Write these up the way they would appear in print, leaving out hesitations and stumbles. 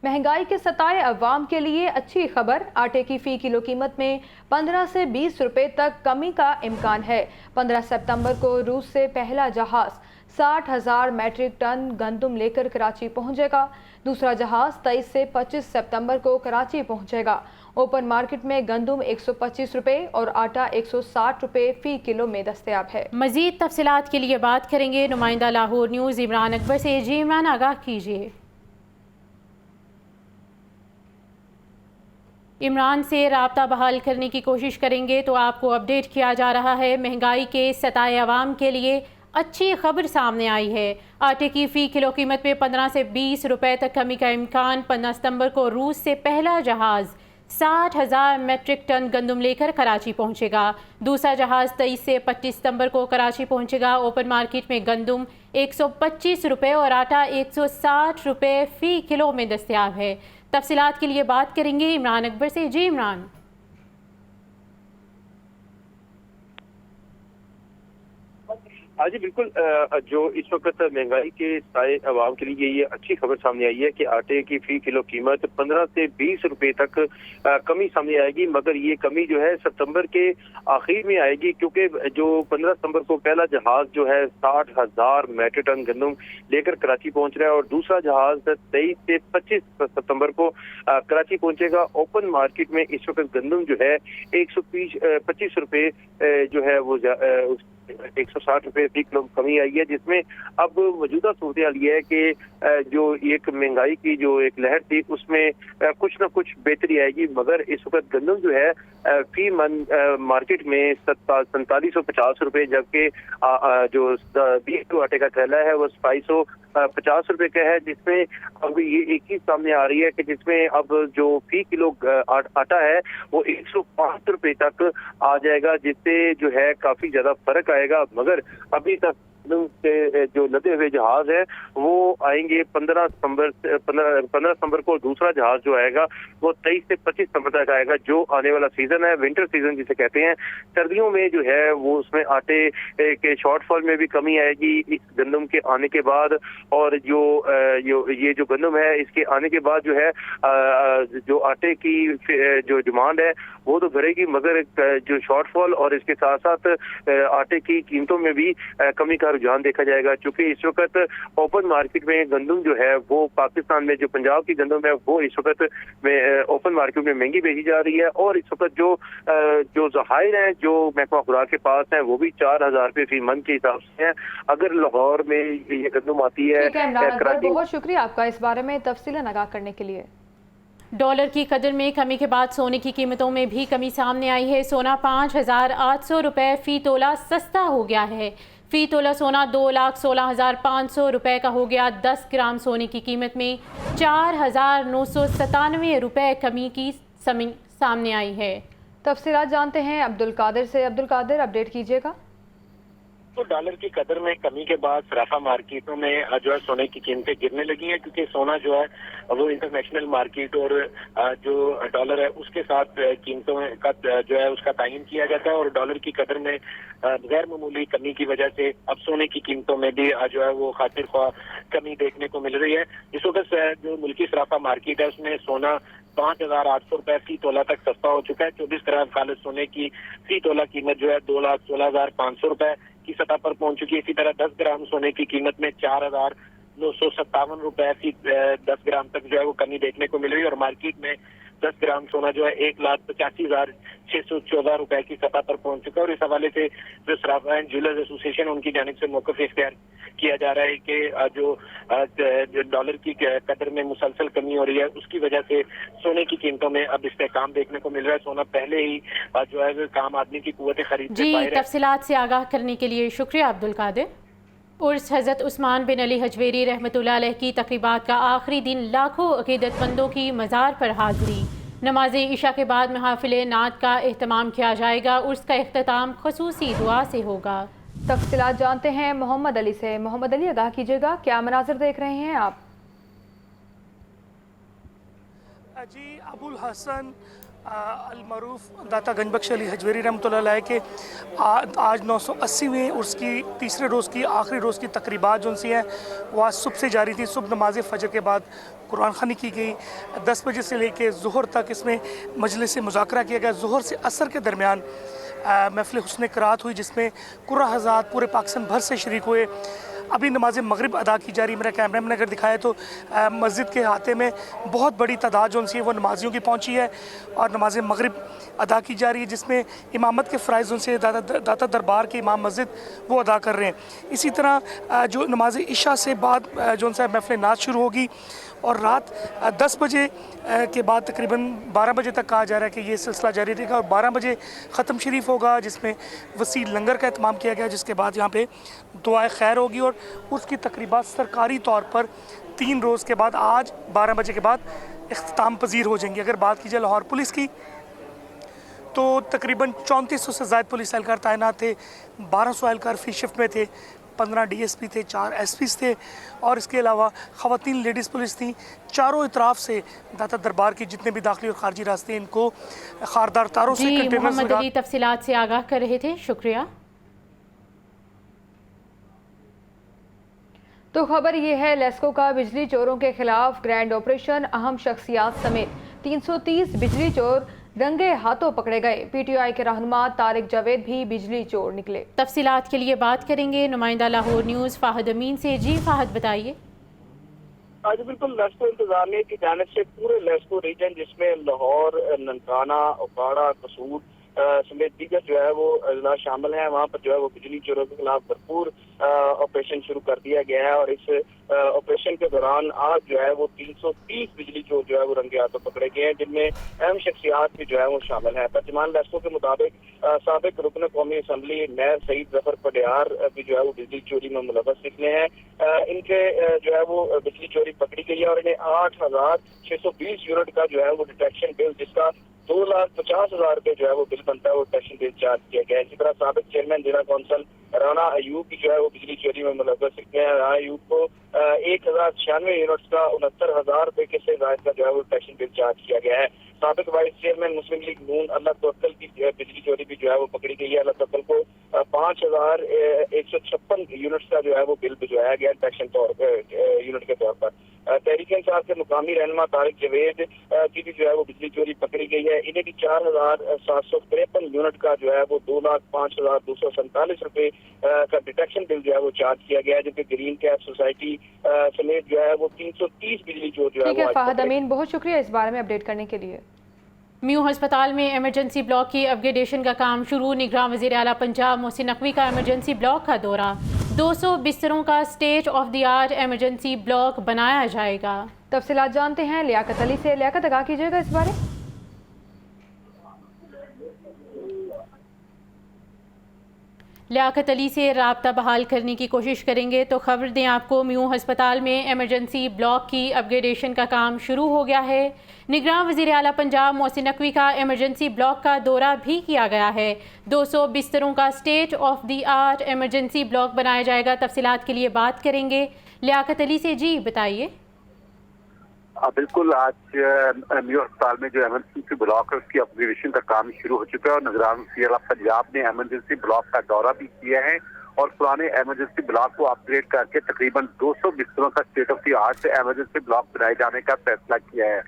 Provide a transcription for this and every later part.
महंगाई के सताए अवाम के लिए अच्छी खबर, आटे की फी किलो कीमत में 15 से 20 रुपए तक कमी का इम्कान है। 15 सितंबर को रूस से पहला जहाज 60,000 मैट्रिक टन गंदम लेकर कराची पहुंचेगा। दूसरा जहाज 23 से 25 सितंबर को कराची पहुंचेगा। ओपन मार्केट में गंदम 125 रुपए और आटा 160 रुपए फी किलो में दस्तयाब है। मजीद तफसीलात के लिए बात करेंगे नुमाइंदा लाहौर न्यूज़ इमरान अकबर से। जी इमरान, आगाह कीजिए। इमरान से राब्ता बहाल करने की कोशिश करेंगे तो आपको अपडेट किया जा रहा है, महंगाई के सताए अवाम के लिए अच्छी खबर सामने आई है। आटे की फ़ी किलो कीमत में 15 से 20 रुपए तक कमी का इम्कान। 15 सितंबर को रूस से पहला जहाज़ 60,000 मैट्रिक टन गंदम लेकर कराची पहुंचेगा। दूसरा जहाज़ 23 से 25 सितंबर को कराची पहुंचेगा। ओपन मार्केट में गंदम 125 रुपए और आटा 160 रुपए फ़ी किलो में दस्तयाब है। तफसीलात के लिए बात करेंगे इमरान अकबर से। जी इमरान। हाँ जी बिल्कुल, जो इस वक्त महंगाई के साए अवाम के लिए ये अच्छी खबर सामने आई है कि आटे की फी किलो कीमत 15 से 20 रुपए तक कमी सामने आएगी, मगर ये कमी जो है सितंबर के आखिर में आएगी, क्योंकि जो 15 सितंबर को पहला जहाज जो है 60,000 मैट्रिक टन गंदम लेकर कराची पहुंच रहा है और दूसरा जहाज 23 से 25 सितंबर को कराची पहुंचेगा। ओपन मार्केट में इस वक्त गंदम जो है 125 रुपए जो है वो 160 रुपए फी किलो कमी आई है, जिसमें अब मौजूदा सूरत हाल ये है कि जो एक महंगाई की जो एक लहर थी उसमें कुछ न कुछ बेहतरी आएगी, मगर इस वक्त गंदम जो है फी मन मार्केट में 4750 रुपए, जबकि जो 20 किलो आटे का थैला है वो 2250 रुपए का है, जिसमें अब ये एक चीज सामने आ रही है कि जिसमें अब जो फी किलो आटा है वो 105 रुपए तक आ जाएगा, जिससे जो है काफी ज्यादा फर्क आएगा। मगर अभी तक के जो लदे हुए जहाज है वो आएंगे 15 सितंबर को। दूसरा जहाज जो आएगा वो 23 से 25 सितंबर तक आएगा। जो आने वाला सीजन है, विंटर सीजन जिसे कहते हैं, सर्दियों में जो है वो उसमें आटे के शॉर्टफॉल में भी कमी आएगी इस गंदम के आने के बाद। और जो ये जो गंदम है इसके आने के बाद जो है जो आटे की जो डिमांड है वो तो बढ़ेगी, मगर जो शॉर्टफॉल और इसके साथ साथ आटे की कीमतों में भी कमी का रुझान देखा जाएगा। क्योंकि इस वक्त ओपन मार्केट में गंदम जो है वो पाकिस्तान में जो पंजाब की गंदम है वो इस वक्त में ओपन मार्केट में महंगी बेची जा रही है, और इस वक्त जो ज़खायर हैं जो महकमा खुराक के पास हैं वो भी 4000 रुपये फी मन के हिसाब से हैं। अगर लाहौर में ये गंदम आती है। बहुत शुक्रिया आपका इस बारे में तफसीलन आगाह करने के लिए। डॉलर की कदर में कमी के बाद सोने की कीमतों में भी कमी सामने आई है। सोना 5800 रुपये फ़ी तोला सस्ता हो गया है। फ़ी तोला सोना 2,16,500 रुपये का हो गया। 10 ग्राम सोने की कीमत में 4,997 रुपये कमी की सामने आई है। तफसीलात जानते हैं अब्दुल कादिर से। अब्दुल कादिर, अपडेट कीजिएगा। तो डॉलर की कदर में कमी के बाद सराफा मार्केटों में जो है सोने की कीमतें गिरने लगी हैं, क्योंकि सोना जो है वो इंटरनेशनल मार्केट और जो डॉलर है उसके साथ कीमतों का जो है उसका तायन किया जाता है, और डॉलर की कदर में गैर मामूली कमी की वजह से अब सोने की कीमतों में भी जो है वो खातिर ख्वाह कमी देखने को मिल रही है। इस वक्त जो मुल्की सराफा मार्केट है उसमें सोना 5,800 रुपए फी तोला तक सस्ता हो चुका है। 24 कैरेट खालिद सोने की फी तोला कीमत जो है 2,16,500 रुपए की सतह पर पहुंच चुकी है। इसी तरह 10 ग्राम सोने की कीमत में 4,957 रुपए फी 10 ग्राम तक जो है वो कमी देखने को मिल रही है, और मार्केट में 10 ग्राम सोना जो है 1,85,614 रुपए की सतह पर पहुंच चुका है। और इस हवाले से जो सराफा एंड ज्वेलर्स एसोसिएशन उनकी जानिब से मौक़िफ़ इख्तियार किया जा रहा है कि जो डॉलर की कदर में मुसलसल कमी हो रही है उसकी वजह से सोने की कीमतों में अब इस्तेहकाम देखने को मिल रहा है। सोना पहले ही जो है काम आदमी की कुव्वत खरीद जी, तफसीलात से आगाह करने के लिए शुक्रिया अब्दुल कादिर। उर्स हज़रत उस्मान बिन अली हजवेरी रहमतुल्लाह अलैह की तक़रीबात का आखिरी दिन लाखों अक़ीदतमंदों की मज़ार पर हाज़री। नमाज इशा के बाद महफ़िल नात का एहतमाम किया जाएगा। उर्स का इख्तिताम ख़ुसूसी दुआ से होगा। तफसीलात जानते हैं मोहम्मद अली से। मोहम्मद अली, आगाह कीजिएगा, क्या मनाज़िर देख रहे हैं आप? जी अबुल हसन अलमरूफ दाता गंज बख्श अली हजवेरी रहमतुल्लाह अलैह के आज 980वें उर्स की तीसरे रोज़ की आखिरी रोज़ की तकरीबात जो सी हैं वो आज सुबह से जारी थी। सुबह नमाज फ़जर के बाद कुरान ख़वानी की गई। 10 बजे से लेकर ज़ुहर तक इसमें मजलिस से मुज़ाकरा किया गया। ज़ुहर से असर के दरमियान महफ़िल हुस्न क़राअत हुई जिसमें कुर्रा हज़रात पूरे पाकिस्तान भर से शरीक हुए। अभी नमाज मगरिब अदा की जा रही। मेरा कैमरा मैन अगर दिखाए तो मस्जिद के अहाते में बहुत बड़ी तादाद जो सी है वो नमाजियों की पहुंची है और नमाज मगरिब अदा की जा रही है जिसमें इमामत के फ़राइज़ उनसे दाता दरबार के इमाम मस्जिद वो अदा कर रहे हैं। इसी तरह जो नमाज इशा से बाद जो सा महफ़िल नात शुरू होगी और रात 10 बजे के बाद तकरीबन 12 बजे तक कहा जा रहा है कि ये सिलसिला जारी रहेगा और 12 बजे ख़त्म शरीफ होगा जिसमें वसी लंगर का एहतमाम किया गया जिसके बाद यहाँ पे दुआए खैर होगी और उसकी तकरीबात सरकारी तौर पर 3 रोज़ के बाद आज 12 बजे के बाद इख्तिताम पजीर हो जाएंगी। अगर बात की जाए लाहौर पुलिस की तो तकरीबन 3400 से ज़ायद पुलिस एहलकार तैनात थे। 1200 एहलकार फी शिफ्ट में थे। 15 DSP थे, 4 SPs थे और इसके अलावा ख़वातीन लेडीज़ पुलिस थी। चारों इतराफ़ से दाता दरबार की जितने भी दाखिली और खारजी रास्ते इनको खारदार तारों से कंटेनर्स मोहम्मद अली तफसीलात से आगाह कर रहे थे, शुक्रिया। तो खबर ये है, लेस्को का बिजली चोरों के खिलाफ ग्रैंड ऑपरेशन, अहम शख्सियात समेत 330 बिजली चोर रंगे हाथों पकड़े गए। PTI के रहनुमा तारिक जावेद भी बिजली चोर निकले। तफसीलात के लिए बात करेंगे नुमाइंदा लाहौर न्यूज़ फाहद अमीन से। जी फाहद, बताइए। आज बिल्कुल लेस्को इंतजामिया की जानिब से पूरे लेस्को रीजन जिसमें लाहौर, ननकाना, उकाड़ा, कसूर समेत दीगर जो है वो अजला शामिल हैं, वहाँ पर जो है वो बिजली चोरों के खिलाफ भरपूर ऑपरेशन शुरू कर दिया गया है और इस ऑपरेशन के दौरान आज जो है वो 330 बिजली चोर जो है वो रंगे हाथों पकड़े गए हैं जिनमें अहम शख्सियात भी जो है वो शामिल हैं। तर्जुमान लेस्को के मुताबिक साबिक रुकन कौमी असम्बली मेयर सईद जफर पटियार भी जो है वो बिजली चोरी में मुलव्वस निकले हैं। इनके जो है वो बिजली चोरी पकड़ी गई है और इन्हें 8,620 यूनिट का जो है वो डिटेक्शन बिल जिसका 2,50,000 रुपये जो है वो बिल बनता है वो डिटेक्शन बिल चार्ज किया गया है। इसी तरह साबिक चेयरमैन जिला कौंसल राना अयूब की जो है वो बिजली चोरी में मुलव्वस निकले हैं। राना अयूब को 1,096 यूनिट्स का 69,000 रुपये के से जायद का जो है वो डिटेक्शन बिल चार्ज किया गया है। साबिक वाइस चेयरमैन मुस्लिम लीग नून अल्लाह तवक्कल की बिजली चोरी भी जो है वो पकड़ी गई है। अल्लाह तवक्कल को 5,156 यूनिट्स का जो है वो बिल भिजवाया गया डिटेक्शन यूनिट के तौर पर। तहरीक इंसाफ के मुकामी रहनुमा तारिक जावेद की भी जो है वो बिजली चोरी पकड़ी गई है। इन्हें भी 4,753 यूनिट का जो है वो 2,05,247 रुपये का डिटेक्शन बिल जो है वो चार्ज किया गया है जबकि ग्रीन कैप सोसाइटी समेत जो है वो 330 बिजली चोर जो है। ठीक है फाहद अमीन, बहुत शुक्रिया इस बारे में अपडेट करने के लिए। म्यू अस्पताल में एमरजेंसी ब्लॉक की अपग्रेडेशन का काम शुरू। निगरान वज़ीर आला पंजाब मोहसिन नकवी का एमरजेंसी ब्लॉक का दौरा। 200 बिस्तरों का state of the art emergency block बनाया जाएगा। तफसीलात जानते हैं लियाकत अली से। लियाकत, आगाह कीजिएगा इस बारे। लियाकत अली से राब्ता बहाल करने की कोशिश करेंगे तो खबर दें आपको, म्यू अस्पताल में एमरजेंसी ब्लॉक की अपग्रेडेशन का काम शुरू हो गया है। निगरान वज़ीर आला पंजाब मोहसिन नकवी का एमरजेंसी ब्लॉक का दौरा भी किया गया है। 200 बिस्तरों का state of the art emergency block बनाया जाएगा। तफसीलात के लिए बात करेंगे लियाकत अली से। जी बताइए। बिल्कुल, आज म्यू अस्पताल में जो एमरजेंसी ब्लॉक है उसकी अपग्रेडेशन का काम शुरू हो चुका है और निगरान वज़ीर आला पंजाब ने एमरजेंसी ब्लॉक का दौरा भी किया है और पुराने एमरजेंसी ब्लॉक को अपग्रेड करके तकरीबन 200 बिस्तरों का state of the art emergency block बनाए जाने का फैसला किया है।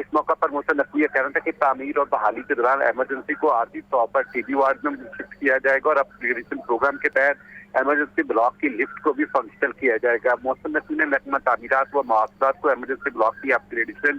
इस मौका पर मोहसिन नकवी कहना था कि तामीर और बहाली के दौरान एमरजेंसी को आर्थिक तौर पर TB वार्ड में शिफ्ट किया जाएगा और अपग्रेडेशन प्रोग्राम के तहत एमरजेंसी ब्लॉक की लिफ्ट को भी फंक्शनल किया जाएगा। मोहसिन नकवी ने महकमा तामीरात व मुआवजात को एमरजेंसी ब्लॉक की अपग्रेडेशन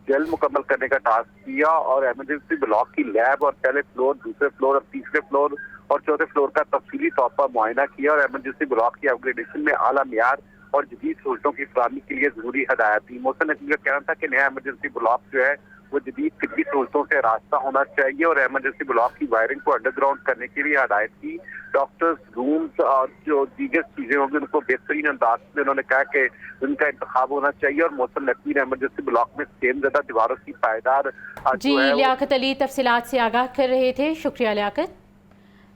जल्द मुकम्मल करने का टास्क किया और एमरजेंसी ब्लॉक की लैब और पहले फ्लोर, दूसरे फ्लोर और तीसरे फ्लोर और चौथे फ्लोर का तफसीली तौर पर मुआयना किया और एमरजेंसी ब्लॉक की अपग्रेडेशन में आला मियार और जदीद सहूलतों की फराहमी के लिए जरूरी हदायत दी। मोहसिन नकवी का कहना था कि नया एमरजेंसी ब्लॉक जो है वो जदीद तिब्बी सहूलतों से रास्ता होना चाहिए और एमरजेंसी ब्लॉक की वायरिंग को अंडरग्राउंड करने के लिए हदायत की। डॉक्टर्स, रूम्स और जो दीगर चीजें होंगी उनको बेहतरीन अंदाज में उन्होंने कहा कि उनका इंतखाब होना चाहिए और मोहसिन नकवी ने एमरजेंसी ब्लॉक में सेम ज़्यादा दीवारों की पायदार जी लियाकत अली तफसीलात से आगाह कर रहे थे, शुक्रिया लियाकत।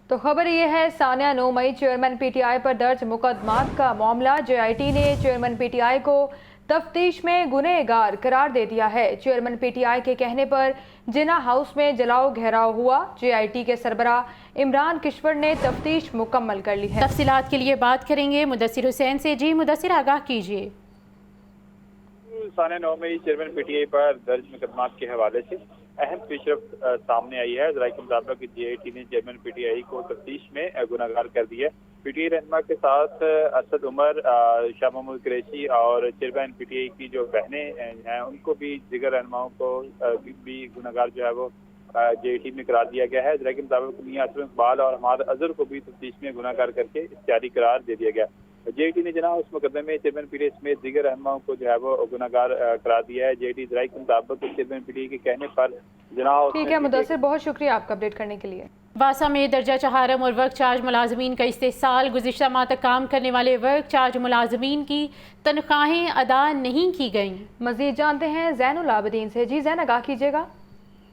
तो खबर ये है, सानिया 9 मई चेयरमैन PTI पर दर्ज मुकदमात का मामला। JIT ने चेयरमैन PTI को तफ्तीश में गुनहगार करार दे दिया है। चेयरमैन पीटीआई के कहने पर जिना हाउस में जलाओ घेराव हुआ। जेआईटी के सरबराह इमरान किश्वर ने तफ्तीश मुकम्मल कर ली है। तफसीलात के लिए बात करेंगे मुदस्सिर हुसैन से। जी मुदस्सिर, आगाह कीजिए। साढ़े 9 में चेयरमैन पीटीआई पर दर्ज मुकदमात के हवाले से अहम पेशरफ सामने आई है। ज़राए के मुताबिक जेआईटी ने चेयरमैन पीटीआई को तफ्तीश में गुनाहगार कर दिया। पीटीआई रहनुमा के साथ असद उमर, शाह महमूद कुरैशी और चेयरमैन पीटीआई की जो बहनें हैं उनको भी दीगर रहनुमाओं को भी गुनाहगार जो है वो जेआईटी में करार दिया गया है। ज़राए के मुताबिक मियां असलम इकबाल और हमाद अजहर को भी तफ्तीश में गुनाहगार करके इख्तियारी करार दे दिया गया। जेआईटी ने जना उस मुकदमे में चेयरमैन पीटीआई समेत दीगर रहनुमाओं को जो है वो गुनाहगार करार दिया है। जेआईटी ज़राए के मुताबिक चेयरमैन पीटीआई के कहने पर जना। ठीक है मुदस्सिर, बहुत शुक्रिया आपका अपडेट करने के लिए। वासा में दर्जा चहारम और वर्क चार्ज मुलाजमीन का इस्तेसाल। गुज़िश्ता माह तक काम करने वाले वर्क चार्ज मुलाजमीन की तनख्वाहें अदा नहीं की गईं। मजीद जानते हैं ज़ैनुल आबिदीन से। जी ज़ैन, आगाह कीजिएगा।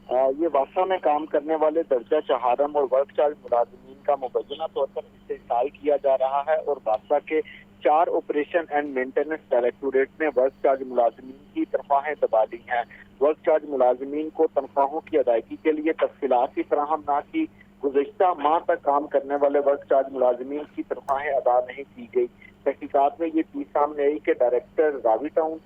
ये वासा में काम करने वाले दर्जा चहारम और वर्क चार्ज मुलाजमीन का मुबैना तौर पर इस्तेसाल किया जा रहा है और वासा के 4 ऑपरेशन एंड मेंटेनेंस डायरेक्टोरेट ने वर्क चार्ज मुलाजमीन की तनख्वाहें दबा दी हैं। वर्क चार्ज मुलाजमीन को तनख्वाहों की अदायगी के लिए तफसीलात ही फराहम ना की। गुज़िश्ता माह तक काम करने वाले वर्क चार्ज मुलाजमीन की तनख्वाहें अदा नहीं की गई। तहकीकात में ये चीज सामने आई कि डायरेक्टर रावी टाउन,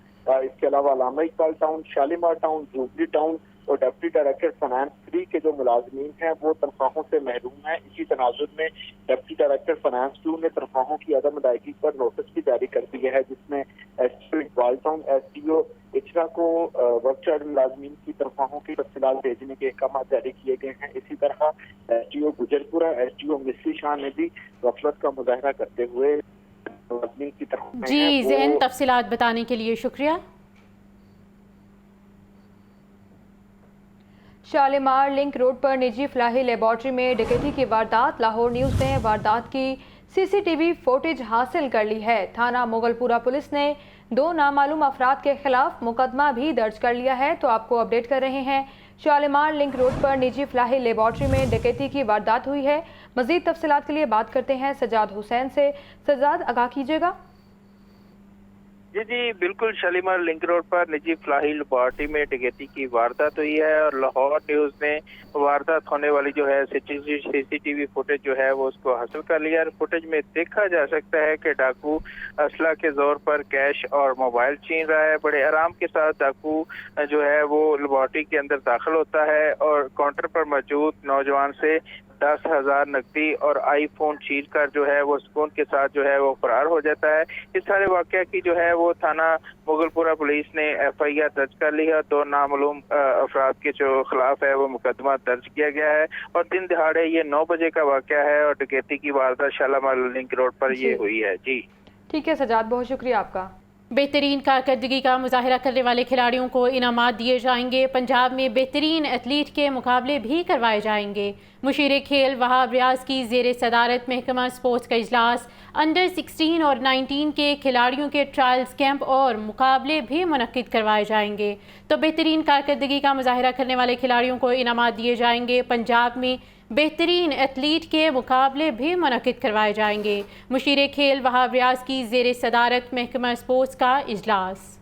इसके अलावा Allama Iqbal town, Shalimar town, jubilee town और डिप्टी डायरेक्टर फाइनेंस 3 के जो मुलाजमीन हैं वो तनख्वाहों से महरूम हैं। इसी तनाजुर में डिप्टी डायरेक्टर फाइनेंस 2 ने तनख्वाहों की अदम अदायगी पर नोटिस भी जारी कर दिया है, जिसमें STO Iqbal town, STO Ichhra को वर्क चार्ज मुलाजमीन की तनख्वाहों की तफसीलात भेजने के अहकाम जारी किए गए हैं। इसी तरह एसटीओ गुजरपुरा, एसटीओ मिस्री शाह ने भी गफलत का मुजाहरा करते हुए मुलाजमीन की तनख्वाहें जी ज़ैन, तफसीलात बताने के लिए शुक्रिया। शालीमार लिंक रोड पर निजी फलाही लेबॉर्ट्री में डकैती की वारदात। लाहौर न्यूज़ ने वारदात की सीसीटीवी फुटेज हासिल कर ली है। थाना मुगलपुरा पुलिस ने 2 नामालूम अफराद के खिलाफ मुकदमा भी दर्ज कर लिया है। तो आपको अपडेट कर रहे हैं, शालीमार लिंक रोड पर निजी फलाही लेबॉर्ट्री में डकैती की वारदात हुई है। मजीद तफसीलात के लिए बात करते हैं सजाद हुसैन से। सजाद, आगाह कीजिएगा। जी बिल्कुल, शालीमार लिंक रोड पर निजी फलाही लेबॉर्ट्री में डकैती की वारदात हुई है और लाहौर न्यूज़ ने वारदात होने वाली जो है सीसीटीवी फुटेज जो है वो उसको हासिल कर लिया। फुटेज में देखा जा सकता है कि डाकू असला के जोर पर कैश और मोबाइल छीन रहा है। बड़े आराम के साथ डाकू जो है वो लेबॉर्ट्री के अंदर दाखिल होता है और काउंटर पर मौजूद नौजवान से 10,000 नकदी और आईफोन छीन कर जो है वो सुकून के साथ जो है वो फरार हो जाता है। इस सारे वाकया की जो है वो थाना मुगलपुरा पुलिस ने FIR दर्ज कर ली है। 2 नामालूम अफराद के जो खिलाफ है वो मुकदमा दर्ज किया गया है और दिन दिहाड़े ये 9 बजे का वाकया है और डकैती की वारदात शालीमार लिंक रोड पर ये हुई है। जी ठीक है सजाद, बहुत शुक्रिया आपका। बेहतरीन कारकर्दगी का मुजाहरा करने वाले खिलाड़ियों को इनामात दिए जाएंगे। पंजाब में बेहतरीन एथलीट के मुकाबले भी करवाए जाएंगे। मुशीर खेल वहाब रियाज की ज़ेर सदारत महकमा स्पोर्ट्स का इजलास अंडर 16 और 19 के खिलाड़ियों के ट्रायल्स कैंप और मुकाबले भी मुनक्किद करवाए जाएंगे। तो बेहतरीन कारकर्दगी का मुजाहरा करने वाले खिलाड़ियों को इनामात दिए जाएंगे। पंजाब में बेहतरीन एथलीट के मुकाबले भी मुनक्किद करवाए जाएंगे। मुशीर खेल वहाब रियाज की ज़ेर सदारत महकमा स्पोर्ट्स का इजलास।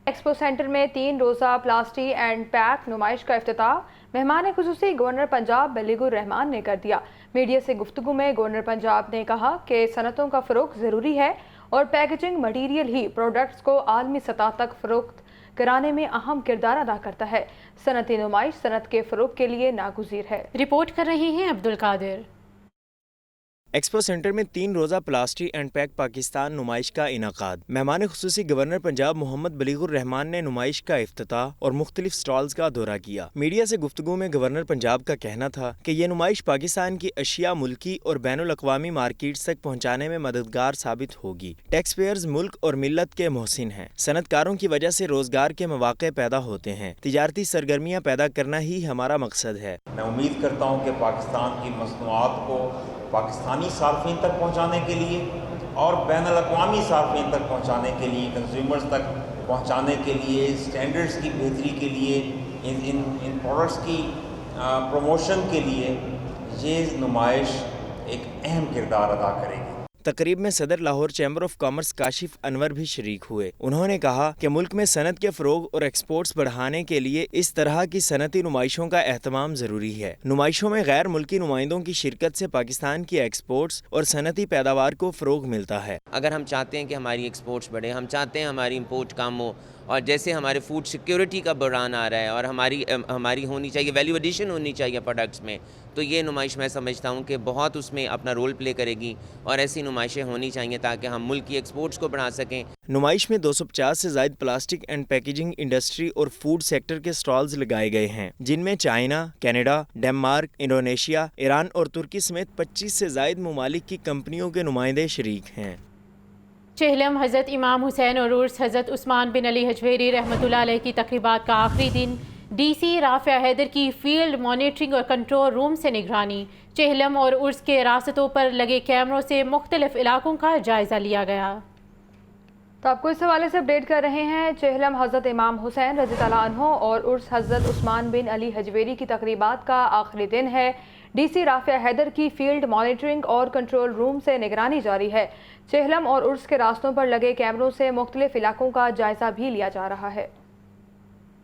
एक्सपो सेंटर में 3 रोज़ा प्लास्टी एंड पैक नुमाइश का इफ्तिताह मेहमान खुसूसी गवर्नर पंजाब बलीगुर रहमान ने कर दिया। मीडिया से गुफ्तगू में गवर्नर पंजाब ने कहा कि सनतों का फ़रोग़ ज़रूरी है और पैकेजिंग मटीरियल ही प्रोडक्ट्स को आलमी सतह तक फ़रोख्त कराने में अहम किरदार अदा करता है। सनती नुमाइश सनत के फ़रोग़ के लिए नागुज़ीर है। रिपोर्ट कर रहे हैं अब्दुल कादिर। एक्सपो सेंटर में 3 रोज़ा प्लास्टी एंड पैक पाकिस्तान नुमाइश का इनाकाद। मेहमान खुसूसी गवर्नर पंजाब मोहम्मद बलीगुर रहमान ने नुमाइश का इफ्तिताह और मुख्तलिफ स्टॉल्स का दौरा किया। मीडिया से गुफ्तगू में गवर्नर पंजाब का कहना था कि ये नुमाइश पाकिस्तान की अशिया मुल्की और बैनुल अक़वामी मार्केट्स तक पहुँचाने में मददगार साबित होगी। टैक्स पेयर्स मुल्क और मिल्लत के मोहसिन हैं। सनतकारों की वजह से रोजगार के मौके पैदा होते हैं। तिजारती सरगर्मियाँ पैदा करना ही हमारा मकसद है। मैं उम्मीद करता हूँ कि पाकिस्तान की मसनूआत को पाकिस्तानी सार्फिन तक पहुँचाने के लिए और बैनुल अक़वामी सार्फिन तक पहुँचाने के लिए, कंज्यूमर्स तक पहुँचाने के लिए, स्टैंडर्ड्स की बेहतरी के लिए, इन प्रोडक्ट्स की प्रमोशन के लिए ये नुमाइश एक अहम किरदार अदा करेगी। तकरीब में सदर Lahore chamber of commerce Kashif Anwar भी शरीक हुए। उन्होंने कहा कि मुल्क में सनत के फ़रोग और एक्सपोर्ट्स बढ़ाने के लिए इस तरह की सनती नुमाइशों का एहतमाम ज़रूरी है। नुमाइशों में गैर मुल्की नुमाइंदों की शिरकत से पाकिस्तान की एक्सपोर्ट्स और सनती पैदावार को फ़रोग मिलता है। अगर हम चाहते हैं कि हमारी एक्सपोर्ट्स बढ़े, हम चाहते हैं हमारी इंपोर्ट कम हो, और जैसे हमारे फूड सिक्योरिटी का बहरान आ रहा है और हमारी होनी चाहिए, वैल्यू एडिशन होनी चाहिए प्रोडक्ट्स में, तो ये नुमाइश मैं समझता हूँ कि बहुत उसमें अपना रोल प्ले करेगी और ऐसी नुमाइशें होनी चाहिए ताकि हम मुल्क की एक्सपोर्ट्स को बढ़ा सकें। नुमाइश में 250 से ज़ायद प्लास्टिक एंड पैकेजिंग इंडस्ट्री और फूड सेक्टर के स्टॉल्स लगाए गए हैं, जिनमें China, Canada, Denmark, Indonesia, Iran और तुर्की समेत 25 से ज़ायद ममालिक की कंपनियों के नुमाइंदे शरीक हैं। चेहलम हज़रत इमाम हुसैन और उर्स हज़रत उस्मान बिन अली हजवेरी रहमतुल्लाह अलैह की तकरीबात का आखिरी दिन। डीसी राफिया हैदर की फील्ड मॉनिटरिंग और कंट्रोल रूम से निगरानी। चेहलम और उर्स के रास्तों पर लगे कैमरों से मुख्तलिफ इलाकों का जायज़ा लिया गया। तो आपको इस हवाले से अपडेट कर रहे हैं। चेहलम हज़रत इमाम हुसैन रज़ी अल्लाह अन्हु और उर्स हज़रत उस्मान बिन अली हजवेरी की तकरीबात का आखिरी दिन है। डीसी राफिया हैदर की फील्ड मॉनिटरिंग और कंट्रोल रूम से निगरानी जारी है। चेहलम और उर्स के रास्तों पर लगे कैमरों से मुख्तलिफ इलाकों का जायज़ा भी लिया जा रहा है।